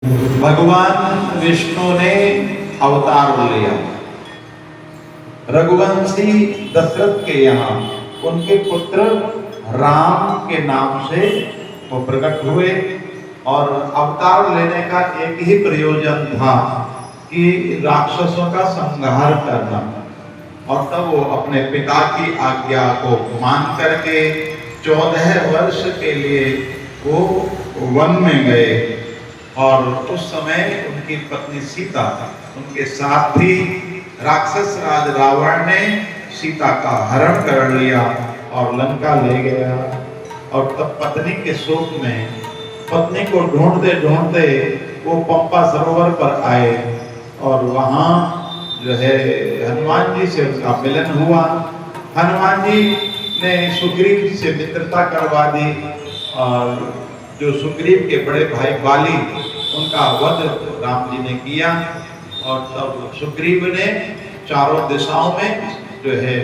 भगवान विष्णु ने अवतार लिया। रघुवंशी दशरथ के यहाँ उनके पुत्र राम के नाम से वो प्रकट हुए और अवतार लेने का एक ही प्रयोजन था कि राक्षसों का संहार करना। और तब वो अपने पिता की आज्ञा को मान करके 14 वर्ष के लिए वो वन में गए। और उस समय उनकी पत्नी सीता उनके साथ थी। राक्षस राज रावण ने सीता का हरण कर लिया और लंका ले गया। और तब पत्नी के शोक में पत्नी को ढूंढते ढूंढते वो पंपा सरोवर पर आए और वहाँ जो है हनुमान जी से उसका मिलन हुआ। हनुमान जी ने सुग्रीव से मित्रता करवा दी और जो सुग्रीव के बड़े भाई बाली उनका वध राम जी ने किया। और तब सुग्रीव ने चारों दिशाओं में जो है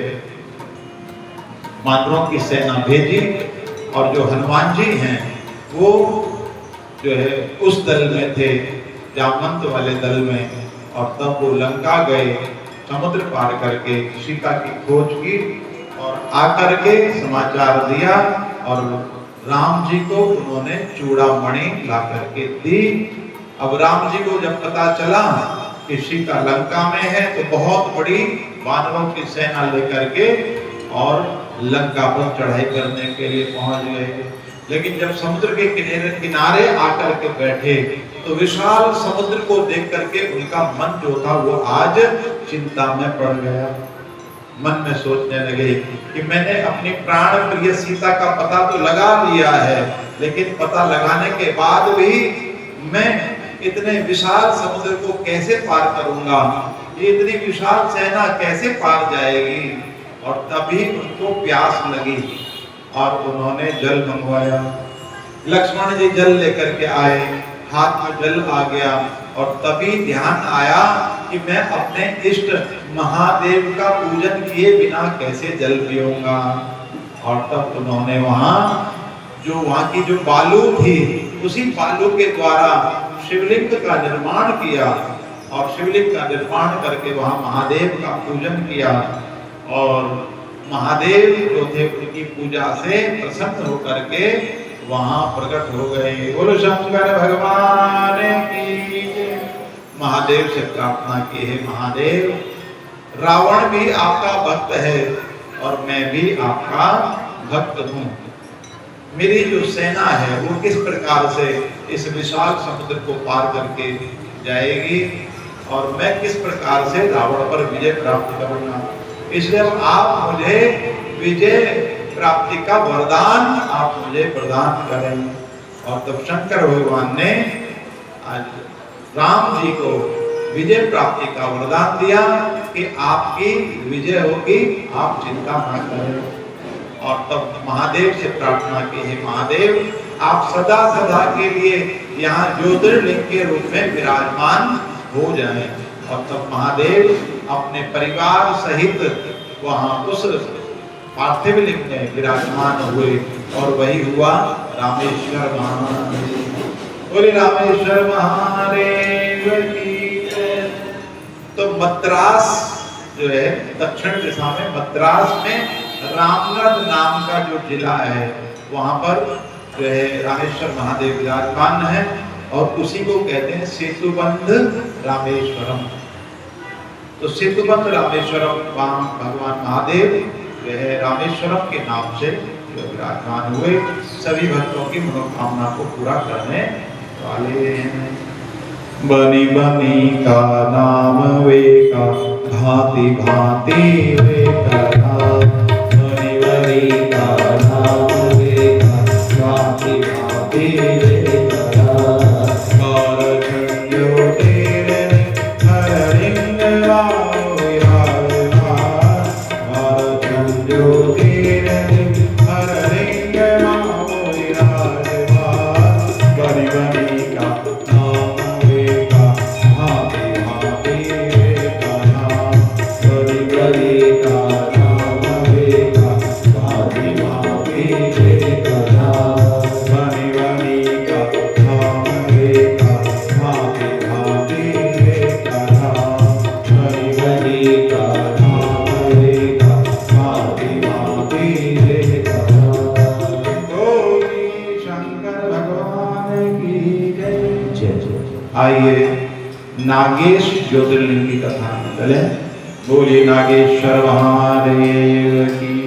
वानरों की सेना भेजी और जो हनुमान जी हैं वो जो है उस दल में थे, जामवंत वाले दल में। और तब वो लंका गए, समुद्र पार करके सीता की खोज की और आकर के समाचार दिया और राम जी को उन्होंने चूड़ामणि ला करके दी। अब राम जी को जब पता चला कि सीता लंका में है तो बहुत बड़ी वानरों की सेना लेकर के और लंका पर चढ़ाई करने के लिए पहुंच गए। लेकिन जब समुद्र के किनारे आकर के बैठे तो विशाल समुद्र को देख करके उनका मन जो था वो आज चिंता में पड़ गया। मन में सोचने लगे कि मैंने अपनी प्राण प्रिय सीता का पता तो लगा लिया है, लेकिन पता लगाने के बाद भी मैं इतने विशाल समुद्र को कैसे पार करूंगा, ये इतनी विशाल सेना कैसे पार जाएगी। और तभी उनको प्यास लगी और उन्होंने जल मंगवाया। लक्ष्मण जी जल लेकर के आए, हाथ में जल आ गया और तभी ध्यान आया कि मैं अपने इष्ट महादेव का पूजन किए बिना कैसे जल पीऊंगा। और तब उन्होंने वहाँ की जो बालू थी उसी बालू के द्वारा शिवलिंग का निर्माण किया और शिवलिंग का निर्माण करके वहाँ महादेव का पूजन किया। और महादेव जो थे उनकी पूजा से प्रसन्न होकर के वहाँ प्रकट हो गए। बोलो शंकर भगवान की। महादेव से प्रार्थना की है, महादेव रावण भी आपका भक्त है और मैं भी आपका भक्त हूँ। मेरी जो सेना है वो किस प्रकार से इस विशाल समुद्र को पार करके जाएगी और मैं किस प्रकार से रावण पर विजय प्राप्त करूंगा। इसलिए आप मुझे विजय प्राप्ति का वरदान आप मुझे प्रदान करें। और तब शंकर भगवान ने आज राम जी को विजय प्राप्ति का वरदान दिया कि आपकी विजय होगी, आप चिंता न करें। और तब महादेव से प्रार्थना की है, महादेव आप सदा सदा के लिए यहाँ ज्योतिर्लिंग के रूप में विराजमान हो जाएं। और तब महादेव अपने परिवार सहित वहाँ उस पार्थिव लिंग में विराजमान हुए और वही हुआ रामेश्वर महादेव। बोले रामेश्वर महादेव की जय। तो मद्रास जो है दक्षिण दिशा में, मद्रास में रामगढ़ नाम का जो जिला है वहाँ पर जो है रामेश्वर महादेव विराजमान है और उसी को कहते हैं सेतुबंध रामेश्वरम। तो सेतुबंध रामेश्वरम भगवान महादेव जो है रामेश्वरम के नाम से विराजमान हुए, सभी भक्तों की मनोकामना को पूरा करने वाले हैं। बनी बनी का नाम वेका, भांति भांति वेका नाम। बनी बनी का नाम वेका, भांति भांति वेका नाम। कारखंडो तेरे हर रिंग वाओ विराजमान। कारखंडो तेरे हर रिंग वाओ विराजमान। बनी बनी का नाम वेका, भांति भांति वेका नाम। बनी बनी का नाम वेका, भांति की जय। आइए नागेश ज्योतिर्लिंग की कथा में चले। बोलिए नागेश्वर महादेव की।